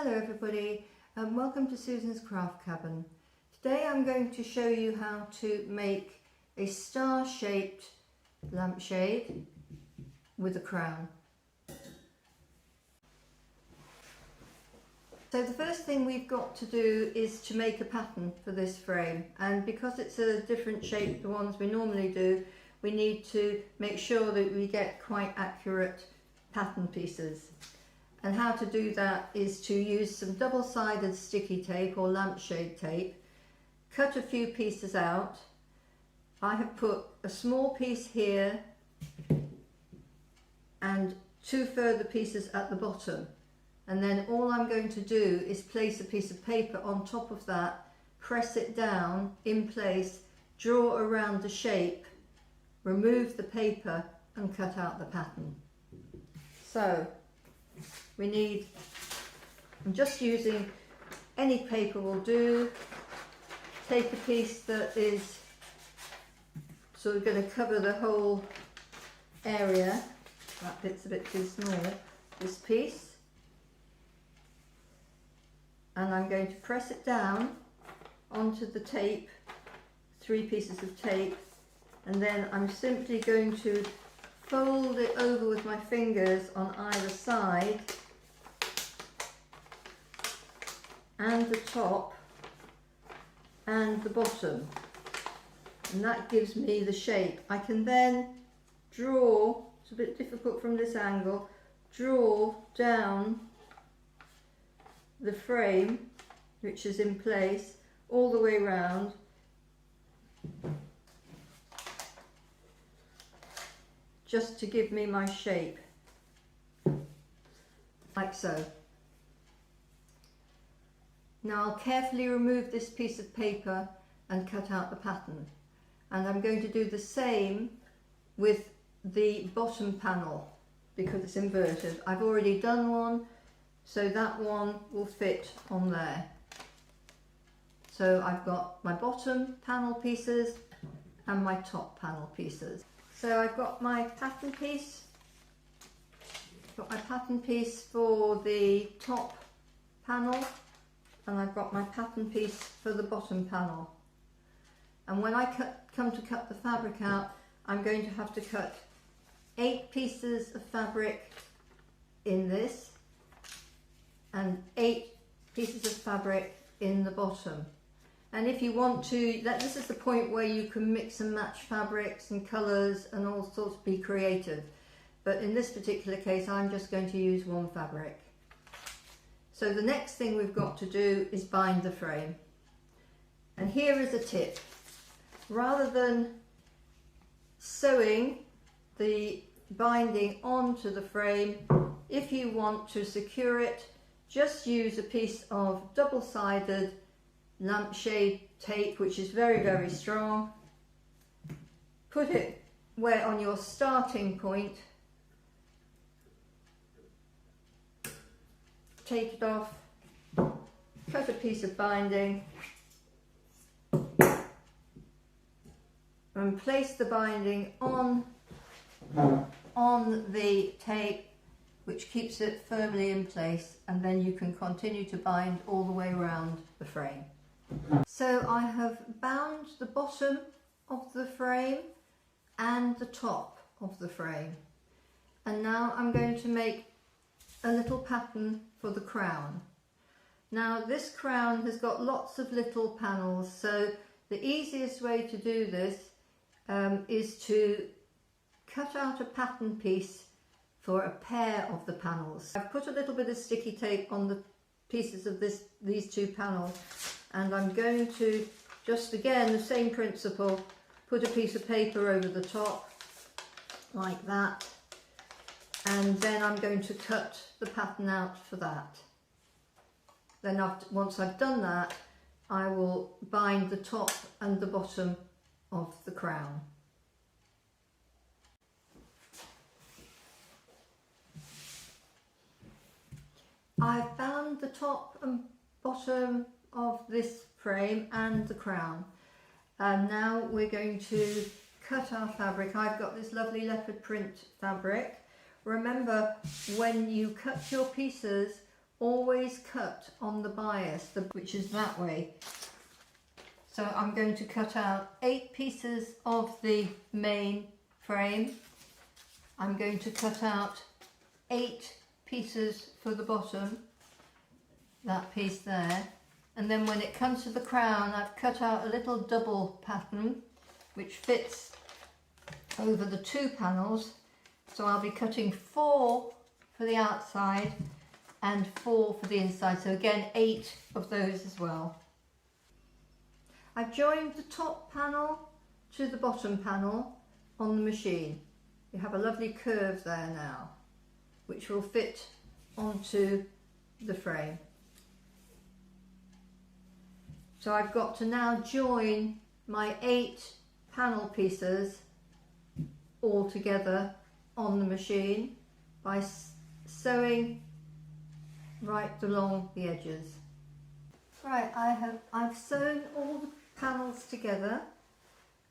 Hello everybody and welcome to Susan's Craft Cabin. Today I'm going to show you how to make a star-shaped lampshade with a crown. So the first thing we've got to do is to make a pattern for this frame, and because it's a different shape to the ones we normally do, we need to make sure that we get quite accurate pattern pieces. And how to do that is to use some double-sided sticky tape or lampshade tape, cut a few pieces out. I have put a small piece here and two further pieces at the bottom, and then all I'm going to do is place a piece of paper on top of that, press it down in place, draw around the shape, remove the paper and cut out the pattern. So I'm just using any paper will do. Take a piece that is sort of going to cover the whole area. That bit's a bit too small, this piece. And I'm going to press it down onto the tape, 3 pieces of tape, and then I'm simply going to fold it over with my fingers on either side and the top and the bottom, and that gives me the shape. I can then draw, it's a bit difficult from this angle, draw down the frame which is in place all the way round, just to give me my shape, like so. Now I'll carefully remove this piece of paper and cut out the pattern, and I'm going to do the same with the bottom panel because it's inverted. I've already done one, so that one will fit on there. So I've got my bottom panel pieces and my top panel pieces. So I've got my pattern piece, for the top panel, and I've got my pattern piece for the bottom panel. And when I come to cut the fabric out, I'm going to have to cut 8 pieces of fabric in this and 8 pieces of fabric in the bottom. And if you want to, this is the point where you can mix and match fabrics and colours and all sorts, be creative. But in this particular case, I'm just going to use one fabric. So the next thing we've got to do is bind the frame. And here is a tip. Rather than sewing the binding onto the frame, if you want to secure it, just use a piece of double-sided lampshade tape, which is very, very strong. Put it where on your starting point, take it off, cut a piece of binding and place the binding on the tape, which keeps it firmly in place, and then you can continue to bind all the way around the frame. So I have bound the bottom of the frame and the top of the frame, and now I'm going to make a little pattern for the crown. Now this crown has got lots of little panels, so the easiest way to do this is to cut out a pattern piece for a pair of the panels. I've put a little bit of sticky tape on the pieces of these 2 panels, and I'm going to just, again, the same principle, put a piece of paper over the top like that, and then I'm going to cut the pattern out for that. Then once I've done that, I will bind the top and the bottom of the crown. I've bound the top and bottom of this frame and the crown, and now we're going to cut our fabric. I've got this lovely leopard print fabric. Remember, when you cut your pieces, always cut on the bias, which is that way. So I'm going to cut out 8 pieces of the main frame. I'm going to cut out 8 pieces for the bottom, that piece there. And then when it comes to the crown, I've cut out a little double pattern which fits over the 2 panels. So I'll be cutting 4 for the outside and 4 for the inside. So again, 8 of those as well. I've joined the top panel to the bottom panel on the machine. You have a lovely curve there now, which will fit onto the frame. So I've got to now join my 8 panel pieces all together on the machine by sewing right along the edges. Right, I've sewn all the panels together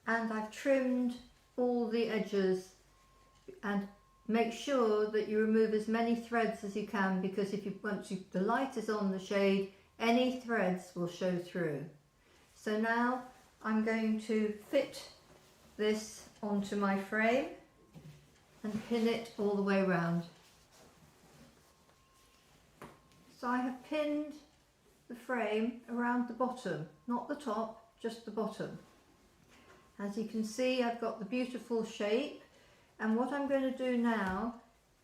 and I've trimmed all the edges, and make sure that you remove as many threads as you can, because once the light is on the shade, any threads will show through. So now I'm going to fit this onto my frame and pin it all the way around. So I have pinned the frame around the bottom, not the top, just the bottom. As you can see, I've got the beautiful shape, and what I'm going to do now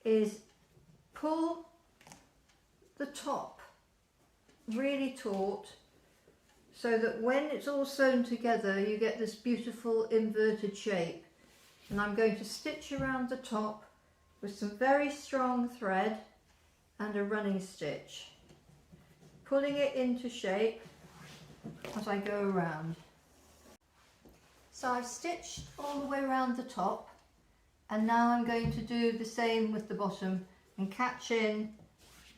is pull the top really taut so that when it's all sewn together you get this beautiful inverted shape. And I'm going to stitch around the top with some very strong thread and a running stitch, pulling it into shape as I go around. So I've stitched all the way around the top, and now I'm going to do the same with the bottom and catch in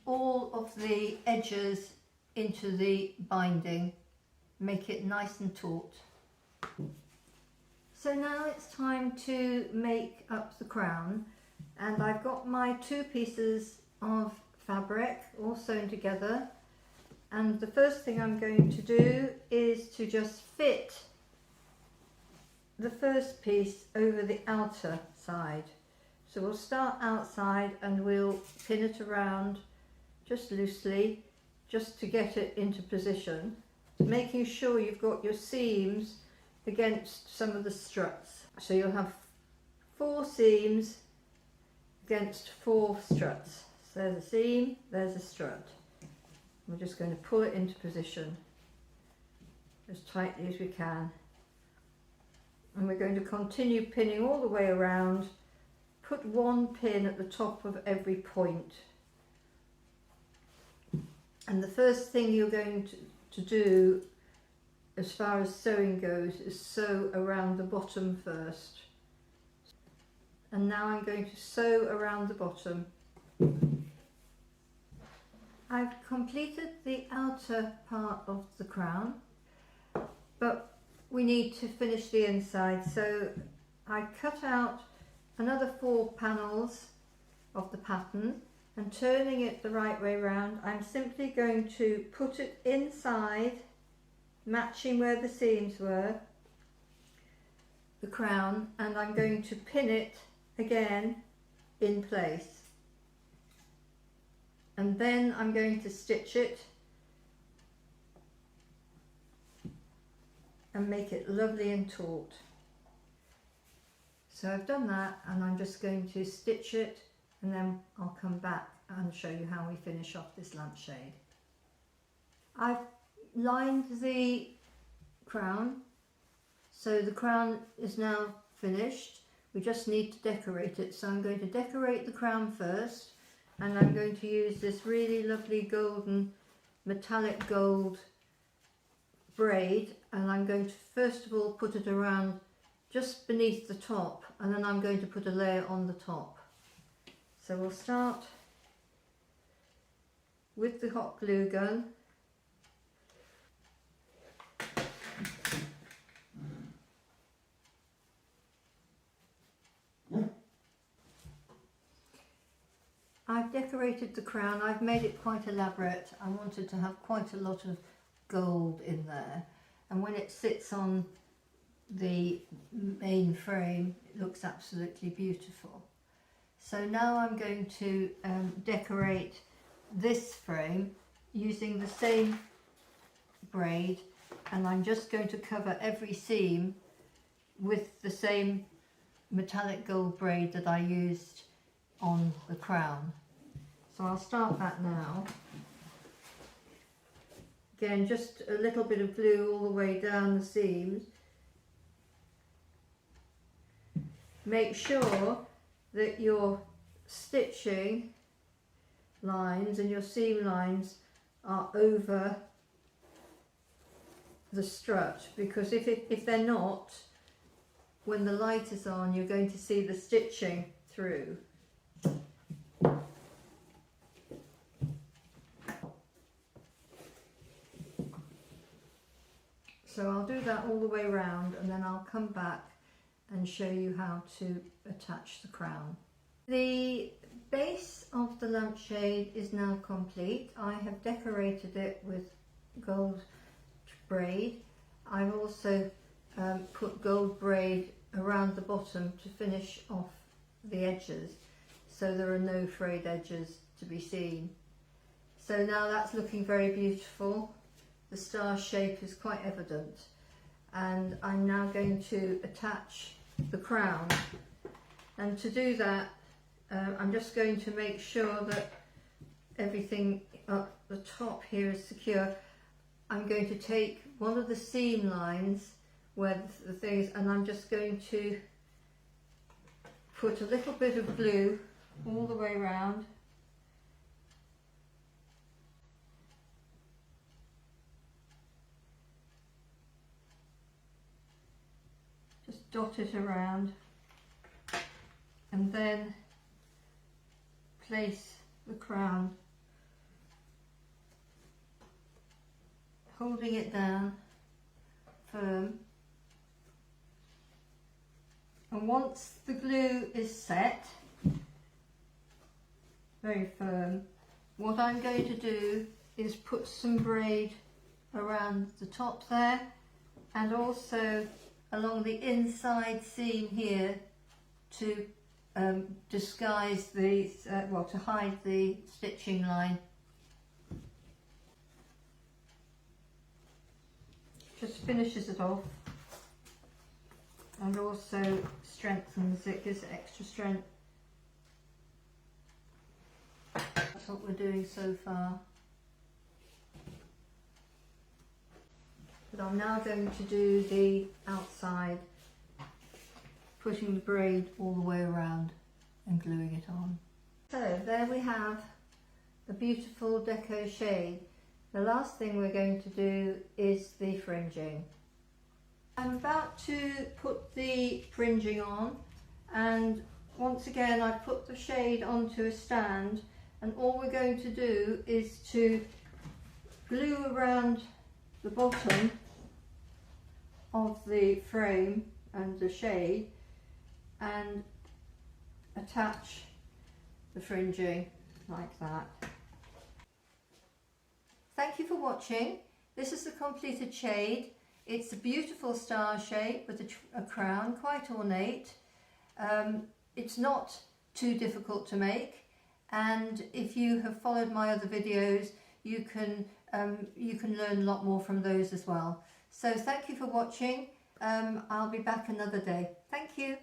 all of the edges into the binding, make it nice and taut. So now it's time to make up the crown, and I've got my 2 pieces of fabric all sewn together, and the first thing I'm going to do is to just fit the first piece over the outer side. So we'll start outside and we'll pin it around just loosely, just to get it into position, making sure you've got your seams against some of the struts. So you'll have 4 seams against 4 struts. So there's a seam, there's a strut. We're just going to pull it into position as tightly as we can. And we're going to continue pinning all the way around. Put 1 pin at the top of every point. And the first thing you're going to do as far as sewing goes is sew around the bottom first. And now I'm going to sew around the bottom. I've completed the outer part of the crown, but we need to finish the inside, so I cut out another 4 panels of the pattern, and turning it the right way round, I'm simply going to put it inside, matching where the seams were, the crown, and I'm going to pin it again in place. And then I'm going to stitch it and make it lovely and taut. So I've done that, and I'm just going to stitch it, and then I'll come back and show you how we finish off this lampshade. I've lined the crown, so the crown is now finished. We just need to decorate it, so I'm going to decorate the crown first, and I'm going to use this really lovely golden metallic gold braid, and I'm going to first of all put it around just beneath the top, and then I'm going to put a layer on the top. So we'll start with the hot glue gun. I've decorated the crown. I've made it quite elaborate. I wanted to have quite a lot of gold in there, and when it sits on the main frame it looks absolutely beautiful. So now I'm going to decorate this frame using the same braid, and I'm just going to cover every seam with the same metallic gold braid that I used on the crown. So I'll start that now. Again, just a little bit of glue all the way down the seams. Make sure that your stitching lines and your seam lines are over the strut, because if they're not, when the light is on you're going to see the stitching through. So I'll do that all the way around, and then I'll come back and show you how to attach the crown. The base of the lampshade is now complete. I have decorated it with gold braid. I've also put gold braid around the bottom to finish off the edges, so there are no frayed edges to be seen. So now that's looking very beautiful. The star shape is quite evident, and I'm now going to attach the crown. And to do that, I'm just going to make sure that everything up the top here is secure. I'm going to take one of the seam lines where the thing is, and I'm just going to put a little bit of glue all the way around. Just dot it around, and then place the crown, holding it down firm. And once the glue is set, very firm, what I'm going to do is put some braid around the top there, and also along the inside seam here to disguise the, well, to hide the stitching line. Just finishes it off and also strengthens it, gives it extra strength. That's what we're doing so far. But I'm now going to do the outside, putting the braid all the way around and gluing it on. So there we have the beautiful deco shade. The last thing we're going to do is the fringing. I'm about to put the fringing on, and once again I've put the shade onto a stand, and all we're going to do is to glue around the bottom of the frame and the shade and attach the fringing like that. Thank you for watching. This is the completed shade. It's a beautiful star shape with a crown, quite ornate. It's not too difficult to make, and if you have followed my other videos you can learn a lot more from those as well. So thank you for watching. I'll be back another day. Thank you.